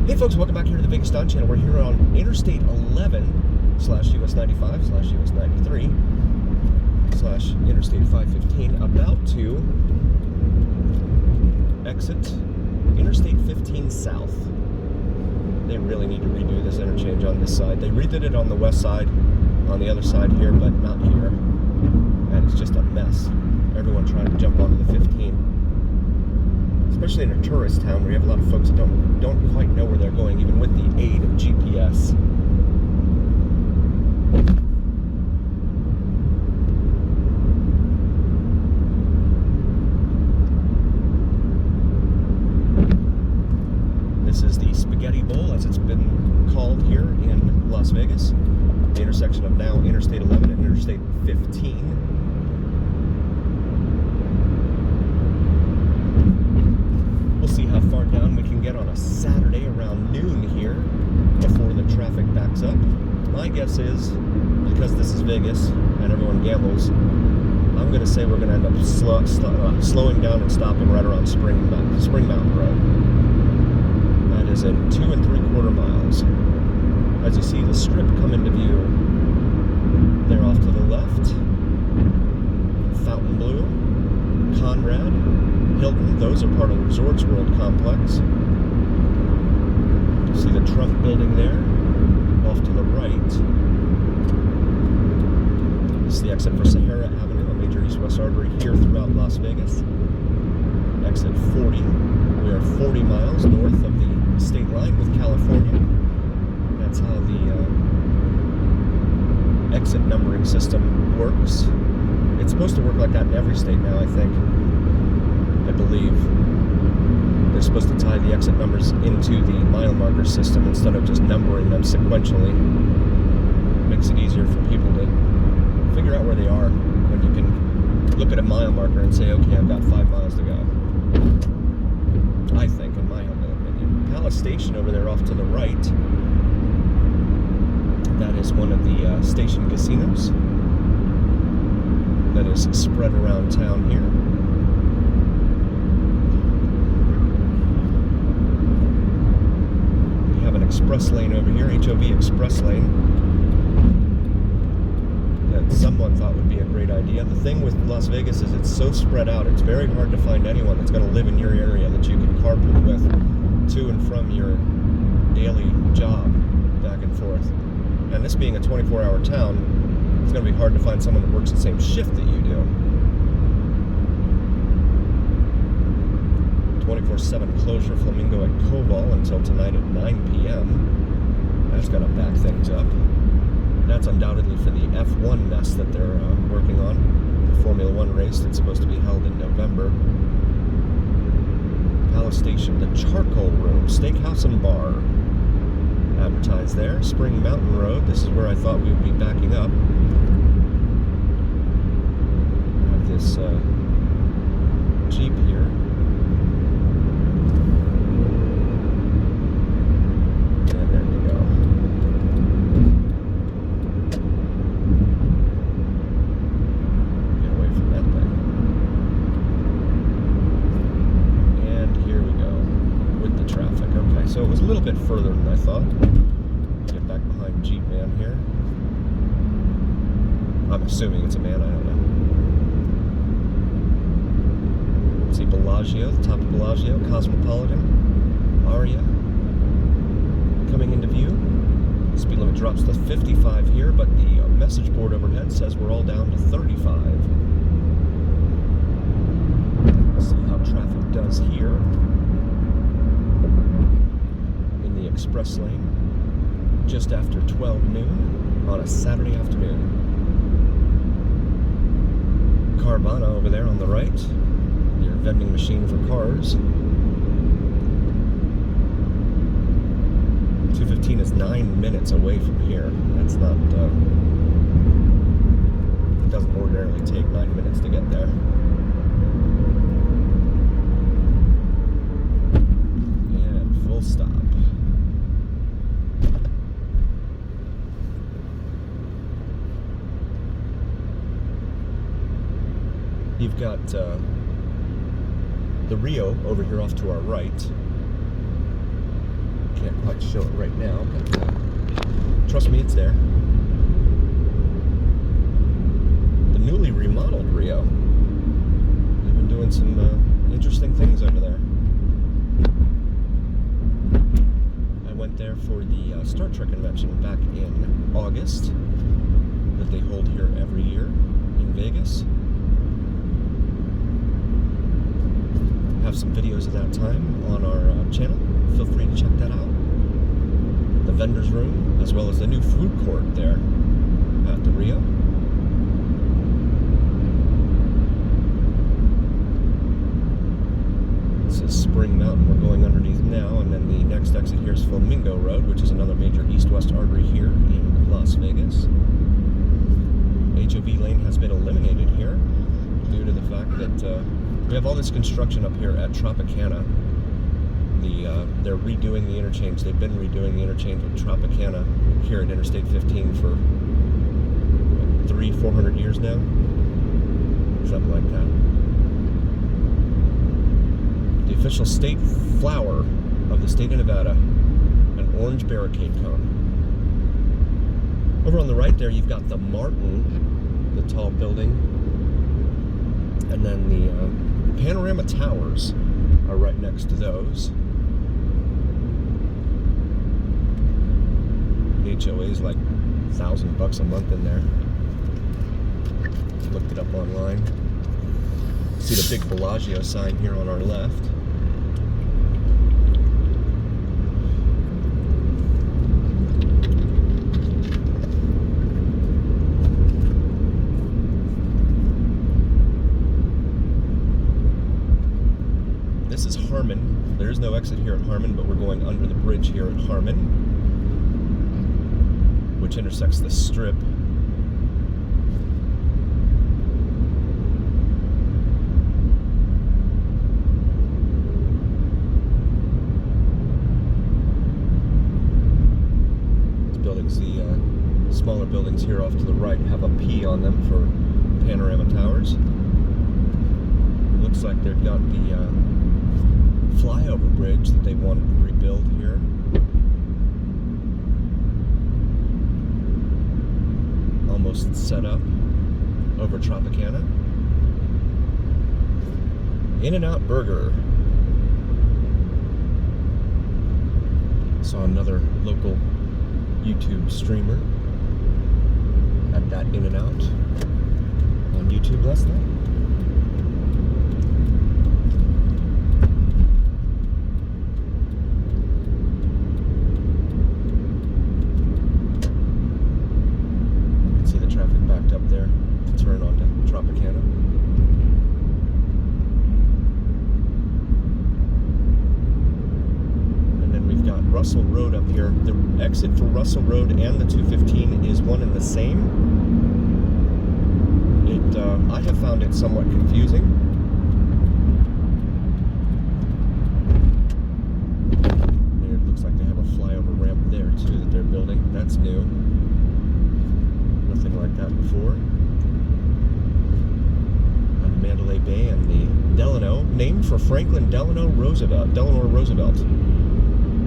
Hey folks, welcome back here to the Vegas Don channel. We're here on Interstate 11 / US 95 / US 93 / Interstate 515, about to exit Interstate 15 South. They really need to redo this interchange on this side. They redid it on the west side, on the other side here, but not here. And it's just a mess. Everyone trying to jump onto the 15. Especially in a tourist town where you have a lot of folks that don't quite know where they're going, even with the aid of GPS. This is the Spaghetti Bowl, as it's been called here in Las Vegas. The intersection of now Interstate 11 and Interstate 15. We'll see how far down we can get on a Saturday around noon here before the traffic backs up. My guess is, because this is Vegas and everyone gambles, I'm going to say we're going to end up slowing down and stopping right around Spring Mountain Road. That is in 2 3/4 miles. As you see the strip come into view, they're off to the left. Fontainebleau, Conrad, Hilton, those are part of the Resorts World complex. You see the Trump building there, off to the right. This is the exit for Sahara Avenue, a major east-west artery here throughout Las Vegas. Exit 40. We are 40 miles north of the state line with California. That's how the exit numbering system works. It's supposed to work like that in every state now, I think. I believe they're supposed to tie the exit numbers into the mile marker system instead of just numbering them sequentially. Makes it easier for people to figure out where they are when you can look at a mile marker and say, okay, I've got 5 miles to go. I think, in my humble opinion. Palace Station over there off to the right. That is one of the station casinos that is spread around town here. Express lane over here, HOV express lane, that someone thought would be a great idea. The thing with Las Vegas is it's so spread out, it's very hard to find anyone that's going to live in your area that you can carpool with to and from your daily job, back and forth. And this being a 24-hour town, it's going to be hard to find someone that works the same shift that you do. 24/7 closure, Flamingo at Koval until tonight at 9 p.m. That's going to back things up. That's undoubtedly for the F1 mess that they're working on, the Formula One race that's supposed to be held in November. Palace Station, the Charcoal Room, Steakhouse and Bar, advertised there. Spring Mountain Road, this is where I thought we would be backing up. I have this Jeep here. So it was a little bit further than I thought. Get back behind Jeep Man here. I'm assuming it's a man, I don't know. See Bellagio, the top of Bellagio, Cosmopolitan, Aria coming into view. Speed limit drops to 55 here, but the message board overhead says we're all down to 35. Let's see how traffic does here. Express lane just after 12 noon on a Saturday afternoon. Carvana over there on the right, your vending machine for cars. 215 is 9 minutes away from here. That's not, it doesn't ordinarily take 9 minutes to get there. And full stop. You've got the Rio over here off to our right. Can't quite show it right now, but trust me, it's there. The newly remodeled Rio. They've been doing some interesting things over there. I went there for the Star Trek convention back in August that they hold here every year in Vegas. Have some videos of that time on our channel. Feel free to check that out. The vendor's room, as well as the new food court there at the Rio. This is Spring Mountain we're going underneath now, and then the next exit here is Flamingo Road, which is another major east-west artery here in Las Vegas. HOV lane has been eliminated here due to the fact that we have all this construction up here at Tropicana. They're redoing the interchange. They've been redoing the interchange with Tropicana here at Interstate 15 for 300-400 years now. Something like that. The official state flower of the state of Nevada, an orange barricade cone. Over on the right there, you've got the Martin, the tall building, and then the Panorama Towers are right next to those. The HOA is like $1,000 a month in there. Looked it up online. See the big Bellagio sign here on our left. This is Harmon. There is no exit here at Harmon, but we're going under the bridge here at Harmon, which intersects the Strip. These buildings, the smaller buildings here off to the right, have a P on them for Panorama Towers. Looks like they've got the flyover bridge that they wanted to rebuild here. Almost set up over Tropicana. In-N-Out Burger. Saw another local YouTube streamer at that In-N-Out on YouTube last night. Turn onto Tropicana. And then we've got Russell Road up here. The exit for Russell Road and the 215 is one and the same. I have found it somewhat confusing. It looks like they have a flyover ramp there too that they're building. That's new. Nothing like that before. Mandalay Bay and the Delano, named for Franklin Delano Roosevelt,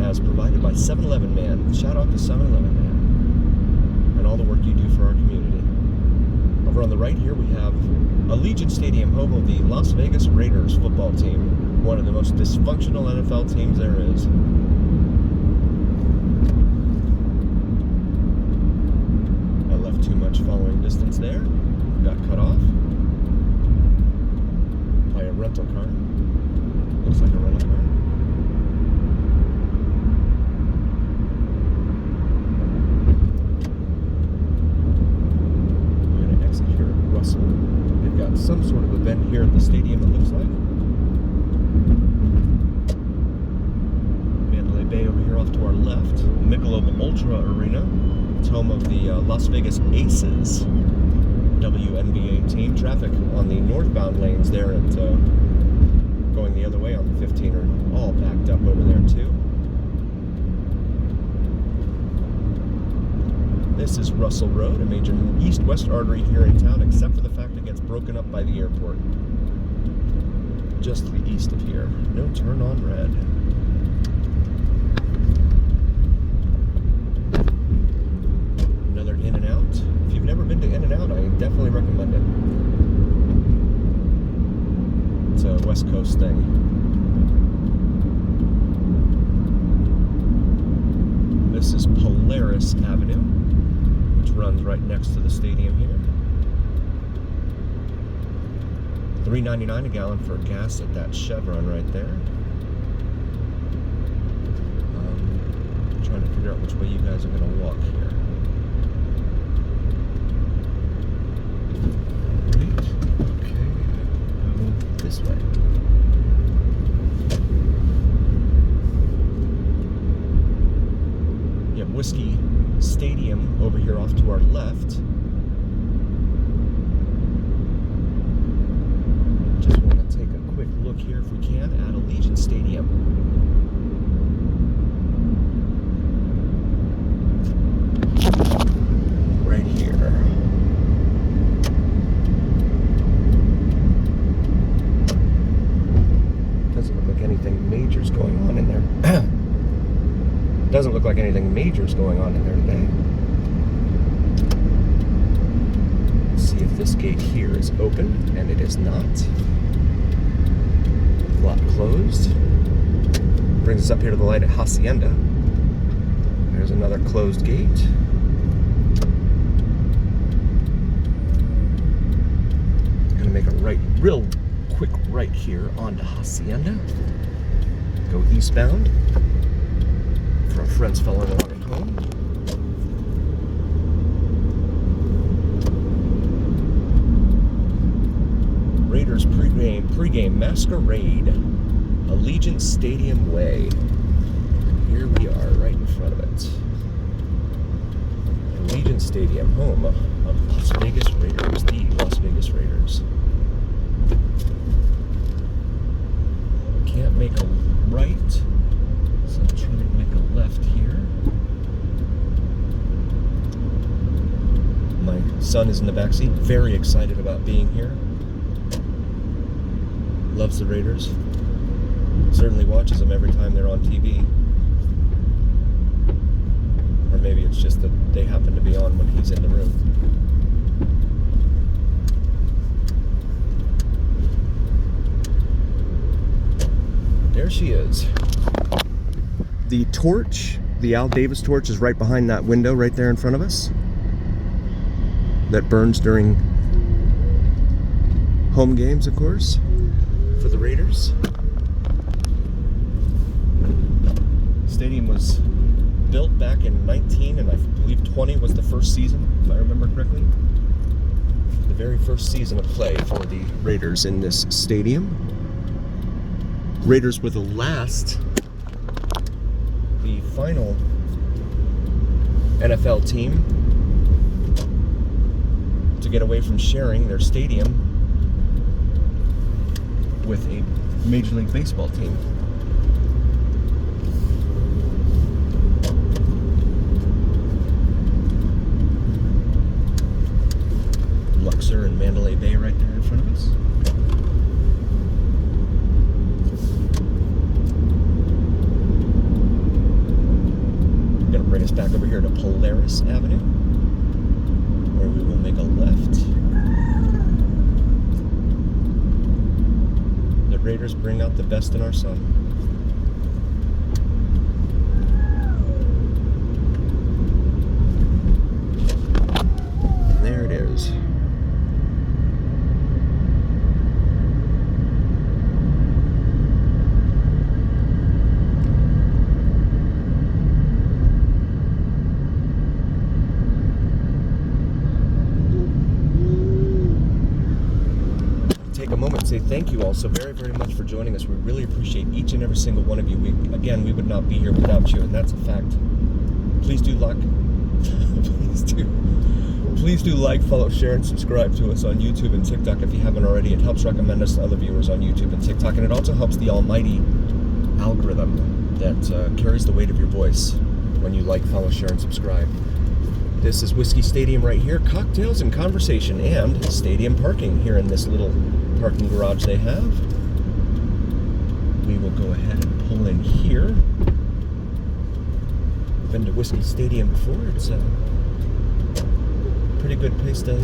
as provided by 7-Eleven Man. Shout out to 7-Eleven Man and all the work you do for our community. Over on the right here we have Allegiant Stadium, home of the Las Vegas Raiders football team, one of the most dysfunctional NFL teams there is. I left too much following distance there, got cut off by a rental car. Looks like a rental car. We're going to exit here at Russell. They've got some sort of event here at the stadium, it looks like. Mandalay Bay over here off to our left. Michelob Ultra Arena. It's home of the Las Vegas Aces WNBA team. Traffic on the northbound lanes there at going the other way on the 15 are all backed up over there too. This is Russell Road, a major east-west artery here in town, except for the fact it gets broken up by the airport. Just to the east of here. No turn on red. Polaris Avenue, which runs right next to the stadium here. $3.99 a gallon for gas at that Chevron right there. Trying to figure out which way you guys are going to walk here. Right. Okay. Go this way. You have Whiskey Stadium over here off to our left. Just want to take a quick look here if we can at Allegiant Stadium. Right here. Doesn't look like anything major's going on in there. Doesn't look like anything major's going on in there today. Let's see if this gate here is open, and it is not. Lot closed. Brings us up here to the light at Hacienda. There's another closed gate. Gonna make a right, real quick right here onto Hacienda. Go eastbound for our friends following along at home. Raiders pregame masquerade, Allegiant Stadium Way. Here we are, right in front of it. Allegiant Stadium, home of Las Vegas Raiders, the Las Vegas Raiders. Can't make a right, so I'm trying to make a left here. My son is in the backseat, very excited about being here. Loves the Raiders. Certainly watches them every time they're on TV. Or maybe it's just that they happen to be on when he's in the room. There she is. The torch, the Al Davis torch, is right behind that window right there in front of us. That burns during home games, of course, for the Raiders. Stadium was built back in 19 and I believe 20 was the first season, if I remember correctly. The very first season of play for the Raiders in this stadium. Raiders were the final NFL team to get away from sharing their stadium with a Major League Baseball team. Luxor and Mandalay Bay right there in front of us. I'm going to bring us back over here to Polaris Avenue, where we will make a left. The Raiders bring out the best in our son. There it is. Take a moment and say thank you all so very, very much for joining us. We really appreciate each and every single one of you. We would not be here without you, and that's a fact. Please do please do like, follow, share, and subscribe to us on YouTube and TikTok if you haven't already. It helps recommend us to other viewers on YouTube and TikTok, and it also helps the almighty algorithm that carries the weight of your voice when you like, follow, share, and subscribe. This is Whiskey Stadium right here. Cocktails and conversation and stadium parking here in this little parking garage they have. We will go ahead and pull in here. Been to Whiskey Stadium before. It's a pretty good place to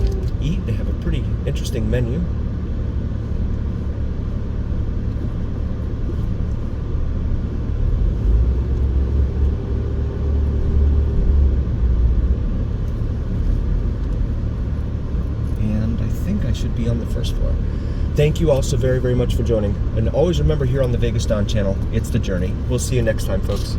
eat. They have a pretty interesting menu. I should be on the first floor. Thank you all so very, very much for joining. And always remember, here on the Vegas Don channel, it's the journey. We'll see you next time, folks.